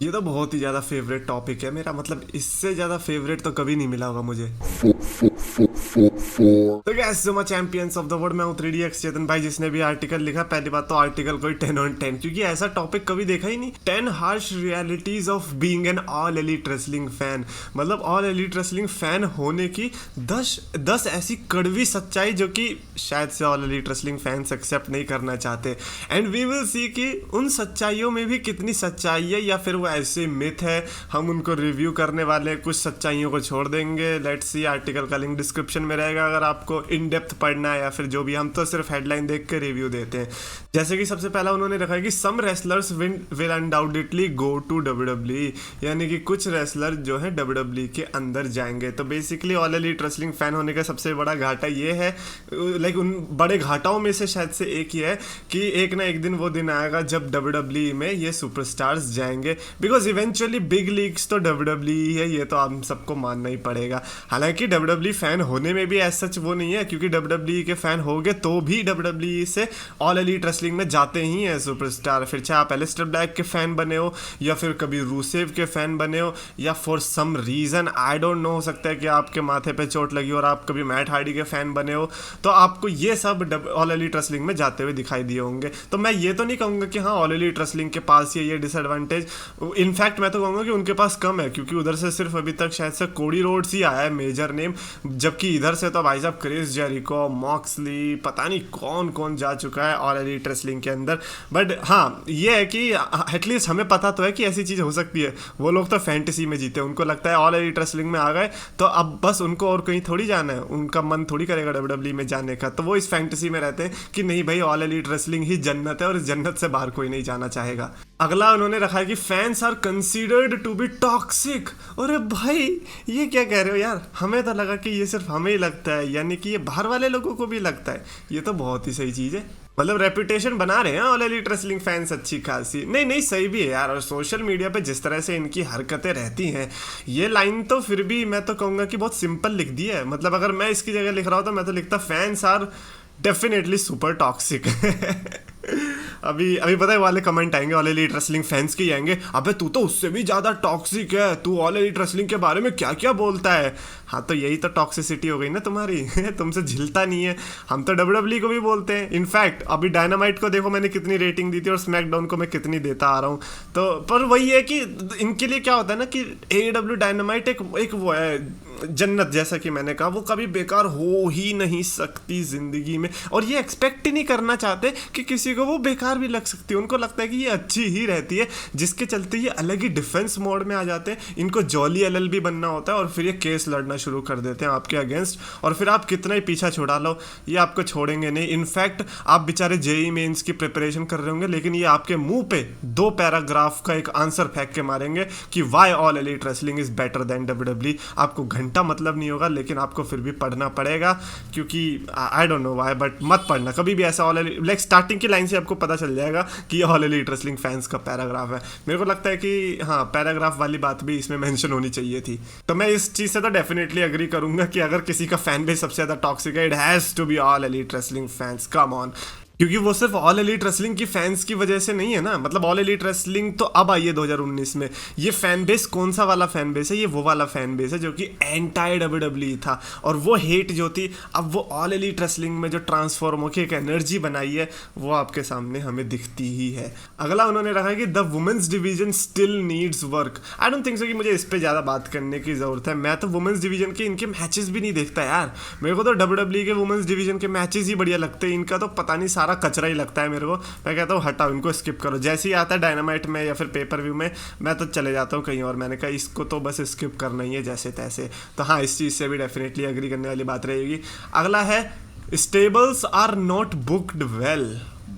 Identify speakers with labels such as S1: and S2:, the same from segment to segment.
S1: ये तो बहुत ही ज़्यादा फेवरेट टॉपिक है मेरा, मतलब इससे ज़्यादा फेवरेट तो कभी नहीं मिला होगा मुझे। तो गैस जो मैं चैंपियंस ऑफ द वर्ल्ड, मैं हूँ 3DX चेतन भाई। जिसने भी आर्टिकल लिखा, पहली बात तो आर्टिकल कोई 10/10, क्योंकि ऐसा टॉपिक कभी देखा ही नहीं। 10 harsh realities of being an all elite wrestling fan, मतलब ऑल एलीट रेसलिंग फैन होने की 10 ऐसी कड़वी सच्चाई जो कि शायद से all elite wrestling fans accept नहीं करना चाहते। एंड वी विल सी कि उन सच्चाइयों में भी कितनी सच्चाई है या फिर वो ऐसे मिथ है। हम उनको रिव्यू करने वाले, कुछ सच्चाइयों को छोड़ देंगे। लेट्स सी, आर्टिकल का लिंक डिस्क्रिप्शन में रहेगा अगर आपको इन डेप्थ पढ़ना है, या फिर जो भी, हम तो सिर्फ हेडलाइन देख के रिव्यू देते हैं। जैसे कि सबसे पहला उन्होंने रखा है कि some wrestlers will undoubtedly go to WWE, यानी कि कुछ रेसलर जो है डब्ल्यूडब्ल्यूई के अंदर जाएंगे। तो basically all elite wrestling fan होने का सबसे बड़ा घाटा ये है, लाइक उन बड़े घाटाओं में से शायद से एक ही है कि एक ना एक दिन वो दिन आएगा जब डब्ल्यूडब्ल्यूई में ये सुपरस्टार्स जाएंगे। बिकॉज इवेंचुअली बिग लीग्स तो डब्ल्यूडब्ल्यूई है, ये तो हम सबको मानना ही पड़ेगा। हालांकि डब्ल्यूडब्ल्यूई फैन होने में भी ऐसा सच वो नहीं है, क्योंकि डब्ल्यूडब्ल्यूई के फैन होगे तो भी डब्ल्यूडब्ल्यूई से ऑल एलीट रेसलिंग में जाते ही हैं सुपरस्टार। फिर चाहे आप एलिस्टर ब्लैक के फैन बने हो, या फिर कभी रूसेव के फैन बने हो, या for some reason I don't know, हो सकता है कि आपके माथे पे चोट लगी और आप कभी मैट हार्डी के फैन बने हो, तो आपको ये सब ऑल एलीट रेसलिंग में जाते हुए दिखाई दिए होंगे। तो मैं ये तो नहीं कहूँगा कि हाँ ऑल एलीट रेसलिंग के पास ये डिसएडवांटेज, इनफैक्ट मैं तो कहूँगा कि उनके पास कम है, क्योंकि उधर से सिर्फ अभी तक शायद से कोडी रोड्स ही आया है मेजर नेम, जबकि इधर से तो भाई साहब क्रिस जेरिको, मॉक्सली, पता नहीं कौन कौन जा चुका है ऑल एलीट रेसलिंग के अंदर। बट हाँ ये है कि एटलीस्ट हमें पता तो है कि ऐसी चीज़ हो सकती है। वो लोग तो फैंटेसी में जीते, उनको लगता है ऑल एलीट रेसलिंग में आ गए तो अब बस उनको और कहीं थोड़ी जाना है, उनका मन थोड़ी करेगा डब्ल्यूडब्ल्यूई में जाने का। तो वो इस फैंटेसी में रहते हैं कि नहीं भाई ऑल एलीट रेसलिंग ही जन्नत है और इस जन्नत से बाहर कोई नहीं जाना चाहेगा। अगला उन्होंने रखा है कि fans are considered to be toxic. अरे भाई ये क्या कह रहे हो यार, हमें तो लगा कि ये सिर्फ हमें ही लगता है, यानी कि ये बाहर वाले लोगों को भी लगता है। ये तो बहुत ही सही चीज़ है, मतलब रेपुटेशन बना रहे हैं ऑल एलीट रेसलिंग फैंस अच्छी खासी। नहीं नहीं सही भी है यार, और सोशल मीडिया पे जिस तरह से इनकी हरकतें रहती हैं, ये लाइन तो फिर भी मैं तो कहूँगा कि बहुत सिंपल लिख दी है। मतलब अगर मैं इसकी जगह लिख रहा हूँ तो मैं तो लिखता fans are definitely super toxic. अभी अभी पता है वाले कमेंट आएंगे ऑल एलीट रेसलिंग फैंस के आएंगे, अबे तू तो उससे भी ज़्यादा टॉक्सिक है, तू ऑल एलीट रेसलिंग के बारे में क्या क्या बोलता है। हाँ तो यही तो टॉक्सिसिटी हो गई ना तुम्हारी। तुमसे झिलता नहीं है। हम तो डब्ल्यूडब्ल्यूई को भी बोलते हैं, इनफैक्ट अभी डायनामाइट को देखो मैंने कितनी रेटिंग दी थी और स्मैकडाउन को मैं कितनी देता आ रहा हूँ। तो पर वही है कि इनके लिए क्या होता है ना कि AEW डायनामाइट एक वो है जन्नत, जैसा कि मैंने कहा, वो कभी बेकार हो ही नहीं सकती जिंदगी में, और ये एक्सपेक्ट ही नहीं करना चाहते कि किसी को वो बेकार भी लग सकती है। उनको लगता है कि ये अच्छी ही रहती है, जिसके चलते ये अलग ही डिफेंस मोड में आ जाते हैं। इनको जॉली LLB बनना होता है और फिर ये केस लड़ना शुरू कर देते हैं आपके अगेंस्ट, और फिर आप कितना ही पीछा छुड़ा लो ये आपको छोड़ेंगे नहीं। इनफैक्ट आप बेचारे JEE मेंस की प्रिपरेशन कर रहे होंगे, लेकिन ये आपके मुंह पे 2 पैराग्राफ का एक आंसर फेंक के मारेंगे कि why all elite wrestling is better than WWE। आपको घंटा मतलब नहीं होगा, लेकिन आपको फिर भी पढ़ना पड़ेगा, क्योंकि आई डोंट नो व्हाई, बट मत पढ़ना कभी भी ऐसा। ऑल एलीट लाइक स्टार्टिंग की लाइन से आपको पता चल जाएगा कि ये ऑल एलीट रेसलिंग फैंस का पैराग्राफ है। मेरे को लगता है कि हाँ पैराग्राफ वाली बात भी इसमें मेंशन होनी चाहिए थी। तो मैं इस चीज़ से तो डेफिनेटली एग्री करूंगा कि अगर किसी का फैन बेस सबसे ज़्यादा टॉक्सिक है, it has to be all elite wrestling fans, come on. क्योंकि वो सिर्फ ऑल एलीट रेसलिंग की फैंस की वजह से नहीं है ना, मतलब ऑल एलीट रेसलिंग तो अब आई है 2019 में। ये फैन बेस कौन सा वाला फैन बेस है, ये वो वाला फैन बेस है जो कि एंटाई WWE था, और वो हेट जो थी अब वो ऑल एलीट रेसलिंग में जो ट्रांसफॉर्म होकर एक एनर्जी बनाई है वो आपके सामने हमें दिखती ही है। अगला उन्होंने रखा है कि the women's division still needs work. I don't think so कि मुझे इस पर ज़्यादा बात करने की ज़रूरत है। मैं तो वुमेन्स डिवीजन के इनके मैचेस भी नहीं देखता यार। मेरे को तो WWE के वुमेन्स डिवीजन के मैचेस ही बढ़िया लगते हैं, इनका तो पता नहीं सारा कचरा ही लगता है मेरे को। मैं कहता हूँ हटाओ, इनको स्किप करो। जैसे ही आता है डायनामाइट में या फिर पेपर व्यू में, मैं तो चले जाता हूँ कहीं और। मैंने कहा इसको तो बस स्किप करना ही है जैसे तैसे। तो हाँ इस चीज़ से भी डेफिनेटली एग्री करने वाली बात रहेगी। अगला है stables are not booked well.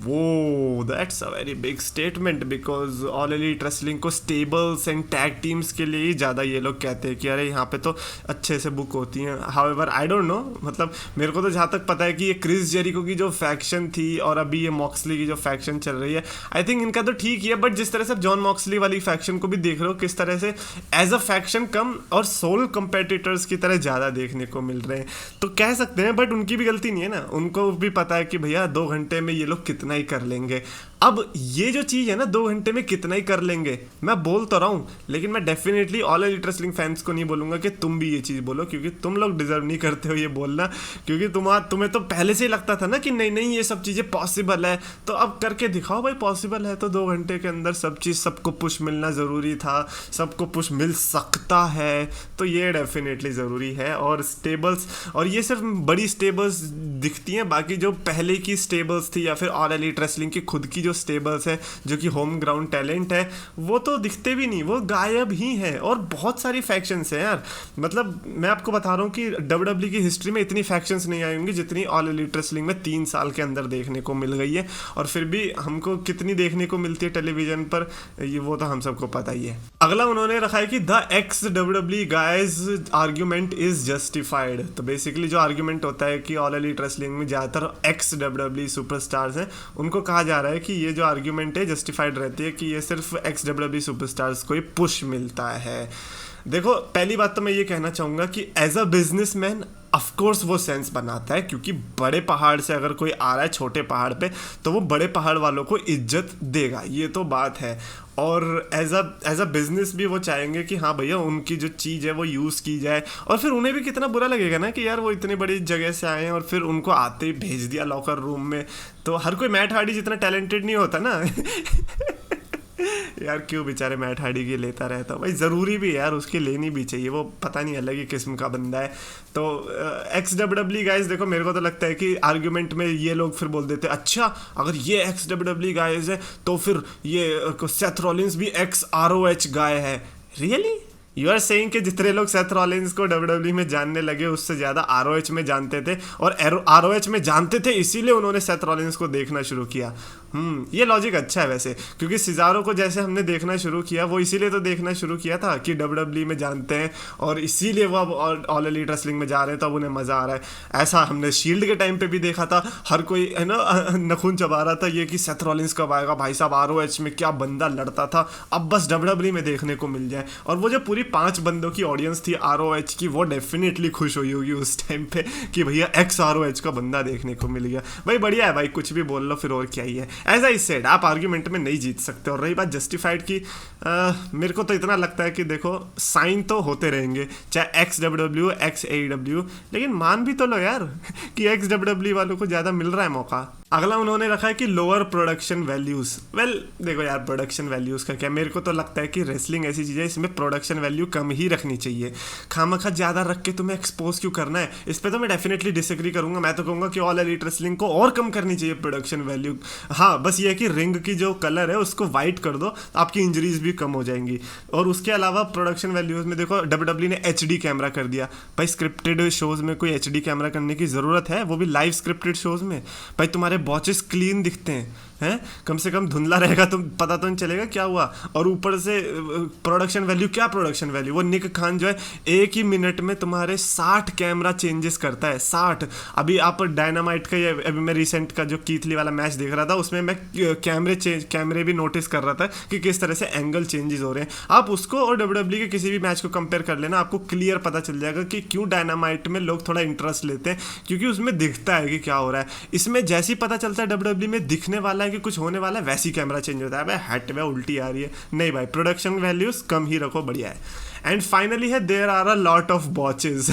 S1: वो that's a very big statement, because all elite wrestling को स्टेबल्स एंड टैग टीम्स के लिए ही ज़्यादा ये लोग कहते हैं कि अरे यहाँ पे तो अच्छे से बुक होती हैं। हाउएवर आई डोंट नो, मतलब मेरे को तो जहाँ तक पता है कि ये क्रिस जेरिको की जो फैक्शन थी और अभी ये मॉक्सली की जो फैक्शन चल रही है, आई थिंक इनका तो ठीक ही है। बट जिस तरह से जॉन मॉक्सली वाली फैक्शन को भी देख रहे हो किस तरह से एज अ फैक्शन कम और सोल कंपेटिटर्स की तरह ज़्यादा देखने को मिल रहे हैं, तो कह सकते हैं। बट उनकी भी गलती नहीं है ना, उनको भी पता है कि भैया 2 घंटे में ये लोग कितना ही कर लेंगे। अब ये जो चीज़ है ना 2 घंटे में कितना ही कर लेंगे, मैं बोल तो रहा हूँ, लेकिन मैं definitely all elite wrestling fans को नहीं बोलूँगा कि तुम भी ये चीज़ बोलो, क्योंकि तुम लोग डिजर्व नहीं करते हो ये बोलना, क्योंकि तुम्हें तो पहले से ही लगता था ना कि नहीं नहीं ये सब चीज़ें पॉसिबल है, तो अब करके दिखाओ भाई। पॉसिबल है तो 2 घंटे के अंदर सब चीज़ सबको पुश मिलना ज़रूरी था, सबको पुश मिल सकता है, तो ये डेफिनेटली ज़रूरी है। और स्टेबल्स, और ये सिर्फ बड़ी स्टेबल्स दिखती हैं, बाकी जो पहले की स्टेबल्स थी या फिर ऑल एलिट रेसलिंग की खुद की जो स्टेबल्स है जो कि होम ग्राउंड टैलेंट है, वो तो दिखते भी नहीं, वो गायब ही है। और बहुत सारी फैक्शंस हैं यार, मतलब मैं आपको बता रहा हूँ कि डब्ल्यूडब्ल्यूई की हिस्ट्री में इतनी फैक्शंस नहीं आई होंगी जितनी ऑल एलिट रेसलिंग में 3 साल के अंदर देखने को मिल गई है। और फिर भी हमको कितनी देखने को मिलती है टेलीविजन पर, ये वो तो हम सबको पता ही है। अगला उन्होंने रखा है कि the x WWE guys argument is justified. तो बेसिकली जो आर्ग्यूमेंट होता है कि ऑल एलिट रेसलिंग में ज़्यादातर एक्स डब्ल्यूडब्ल्यूई सुपरस्टार्स हैं, उनको कहा जा रहा है कि ये जो आर्ग्यूमेंट है जस्टिफाइड रहती है कि ये सिर्फ एक्स डब्ल्यूडब्ल्यूई सुपरस्टार्स को ही पुश मिलता है। देखो पहली बात तो मैं ये कहना चाहूँगा कि एज अ बिजनेसमैन ऑफकोर्स वो सेंस बनाता है, क्योंकि बड़े पहाड़ से अगर कोई आ रहा है छोटे पहाड़ पे तो वो बड़े पहाड़ वालों को इज्जत देगा, ये तो बात है। और एज अ बिजनेस भी वो चाहेंगे कि हाँ भैया उनकी जो चीज़ है वो यूज़ की जाए। और फिर उन्हें भी कितना बुरा लगेगा ना कि यार वो इतनी बड़ी जगह से आए हैं और फिर उनको आते ही भेज दिया लॉकर रूम में। तो हर कोई मैट हार्डी जितना टैलेंटेड नहीं होता ना यार क्यों बेचारे मैट हार्डी की लेता रहता भाई, ज़रूरी भी यार उसकी लेनी भी चाहिए, वो पता नहीं अलग ही किस्म का बंदा है। तो एक्स डब्ल्यूडब्ल्यूई गाइज देखो, मेरे को तो लगता है कि आर्ग्यूमेंट में ये लोग फिर बोल देते अच्छा अगर ये एक्स डब्ल्यूडब्ल्यूई गाइज है तो फिर ये सेथ रॉलिंस भी एक्स ROH गाय है। रियली यू आर सेइंग कि जितने लोग सेथ रॉलिंस को डब्ल्यूडब्ल्यूई में जानने लगे उससे ज़्यादा ROH में जानते थे, और ROH में जानते थे इसीलिए उन्होंने सेथ रॉलिंस को देखना शुरू किया। ये लॉजिक अच्छा है वैसे, क्योंकि सिजारो को जैसे हमने देखना शुरू किया वो इसीलिए तो देखना शुरू किया था कि डब्ल्यूडब्ल्यूई में जानते हैं और इसीलिए वो अब ऑल एलिट रेसलिंग में जा रहे हैं, तो अब उन्हें मज़ा आ रहा है। ऐसा हमने शील्ड के टाइम पे भी देखा था, हर कोई है ना नखून चबा रहा था ये कि सेथ रॉलिंस कब आएगा भाई साहब, ROH में क्या बंदा लड़ता था, अब बस डब्ल्यूडब्ल्यूई में देखने को मिल जाए। और वो जो पूरी 5 बंदों की ऑडियंस थी ROH की, वो डेफिनेटली खुश हुई होगी उस टाइम पे कि भैया एक्स ROH का बंदा देखने को मिल गया। भाई बढ़िया है भाई, कुछ भी बोल लो फिर और क्या ही है। एज आई सेड आप आर्ग्यूमेंट में नहीं जीत सकते। और रही बात जस्टिफाइड की, मेरे को तो इतना लगता है कि देखो साइन तो होते रहेंगे चाहे XWW XAEW, लेकिन मान भी तो लो यार कि XWW वालों को ज़्यादा मिल रहा है मौका। अगला उन्होंने रखा है कि लोअर प्रोडक्शन वैल्यूज़। वेल देखो यार प्रोडक्शन वैल्यूज़ का क्या, मेरे को तो लगता है कि रेसलिंग ऐसी चीज़ है इसमें प्रोडक्शन वैल्यू कम ही रखनी चाहिए। खामखा ज़्यादा रख के तुम्हें एक्सपोज क्यों करना है, इस पर तो मैं डेफिनेटली डिसएग्री करूंगा। मैं तो कहूँगा कि ऑल एलिट रेसलिंग को और कम करनी चाहिए प्रोडक्शन वैल्यू। हाँ बस ये है कि रिंग की जो कलर है उसको वाइट कर दो, आपकी इंजरीज भी कम हो जाएंगी। और उसके अलावा प्रोडक्शन वैल्यूज़ में देखो डब्ल्यूडब्ल्यूई ने HD कैमरा कर दिया। भाई स्क्रिप्टेड शोज़ में कोई HD कैमरा करने की ज़रूरत है, वो भी लाइव स्क्रिप्टेड शोज़ में। भाई तुम्हारे वॉचेस क्लीन दिखते हैं कम से कम धुंधला रहेगा तो पता तो नहीं चलेगा क्या हुआ। और ऊपर से प्रोडक्शन वैल्यू, क्या प्रोडक्शन वैल्यू, वो निक खान जो है 1 ही मिनट में तुम्हारे 60 कैमरा चेंजेस करता है, 60। अभी आप डायनामाइट का, ये अभी मैं रिसेंट का जो कीथली वाला मैच देख रहा था उसमें मैं कैमरे भी नोटिस कर रहा था कि किस तरह से एंगल चेंजेस हो रहे हैं। आप उसको और डब्ल्यूडब्ल्यूई के किसी भी मैच को कंपेयर कर लेना, आपको क्लियर पता चल जाएगा कि क्यों डायनामाइट में लोग थोड़ा इंटरेस्ट लेते हैं, क्योंकि उसमें दिखता है कि क्या हो रहा है। इसमें जैसे ही पता चलता है डब्ल्यूडब्ल्यूई में दिखने वाला है कि कुछ होने वाला है, वैसी कैमरा चेंज होता है। भाई हट में उल्टी आ रही है, नहीं भाई प्रोडक्शन वैल्यूज कम ही रखो, बढ़िया है। एंड फाइनली है there are a lot of watches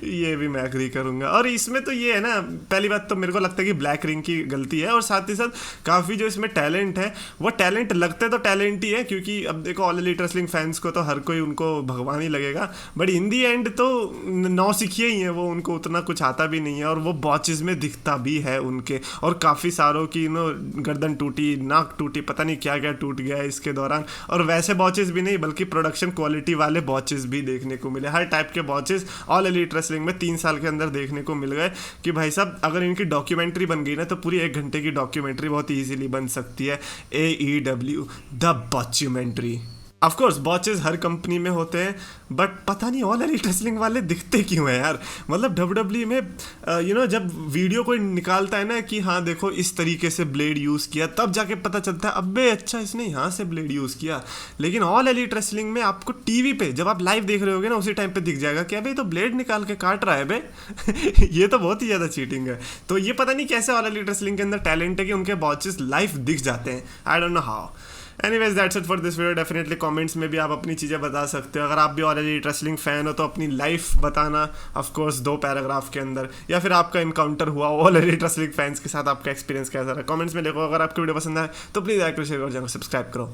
S1: ये भी मैं एग्री करूंगा। और इसमें तो ये है ना, पहली बात तो मेरे को लगता है कि ब्लैक रिंग की गलती है, और साथ ही साथ काफ़ी जो इसमें टैलेंट है वो टैलेंट लगते तो टैलेंट ही है, क्योंकि अब देखो ऑल एलिट रेसलिंग फैंस को तो हर कोई उनको भगवान ही लगेगा, बट इन दी एंड तो नौसिखिए ही हैं वो, उनको उतना कुछ आता भी नहीं है। और वो बॉचेज में दिखता भी है उनके, और काफ़ी सारों की गर्दन टूटी, नाक टूटी, पता नहीं क्या क्या टूट गया है इसके दौरान। और वैसे बॉचेज भी नहीं बल्कि प्रोडक्शन क्वालिटी वाले बॉचेज भी देखने को मिले, हर टाइप के बॉचेज ऑल एलिट रेसलिंग में 3 साल के अंदर देखने को मिल गए। कि भाई साहब अगर इनकी डॉक्यूमेंट्री बन गई ना तो पूरी 1 घंटे की डॉक्यूमेंट्री बहुत इजीली बन सकती है। AEW the botchumentary. Of course botches हर कंपनी में होते हैं, बट पता नहीं ऑल एलिट रेसलिंग वाले दिखते क्यों हैं यार। मतलब डब्ल्यू में जब वीडियो कोई निकालता है ना कि हाँ देखो इस तरीके से ब्लेड यूज़ किया, तब जाके पता चलता है अबे अच्छा इसने यहाँ से ब्लेड यूज़ किया। लेकिन ऑल एलिट रेसलिंग में आपको टीवी पे जब आप लाइव देख रहे होगे ना, उसी टाइम पे दिख जाएगा कि अबे तो ब्लेड निकाल के काट रहा है बे। ये तो बहुत ही ज़्यादा चीटिंग है। तो ये पता नहीं कैसे ऑल एलिट रेसलिंग के अंदर टैलेंट है कि उनके बॉचेस लाइव दिख जाते हैं। आई don't know how. Anyways that's it for this video. Definitely comments में भी आप अपनी चीज़ें बता सकते हो। अगर आप भी ऑल एलिट रेसलिंग फैन हो तो अपनी लाइफ बताना, ऑफ कोर्स 2 पैराग्राफ के अंदर, या फिर आपका इनकाउंटर हुआ ऑल एलिट रेसलिंग फैंस के साथ, आपका एक्सपीरियंस कैसा रहा कमेंट्स में लिखो। अगर आपको वीडियो पसंद आए तो प्लीज़ लाइक शेयर और चैनल सब्सक्राइब करो।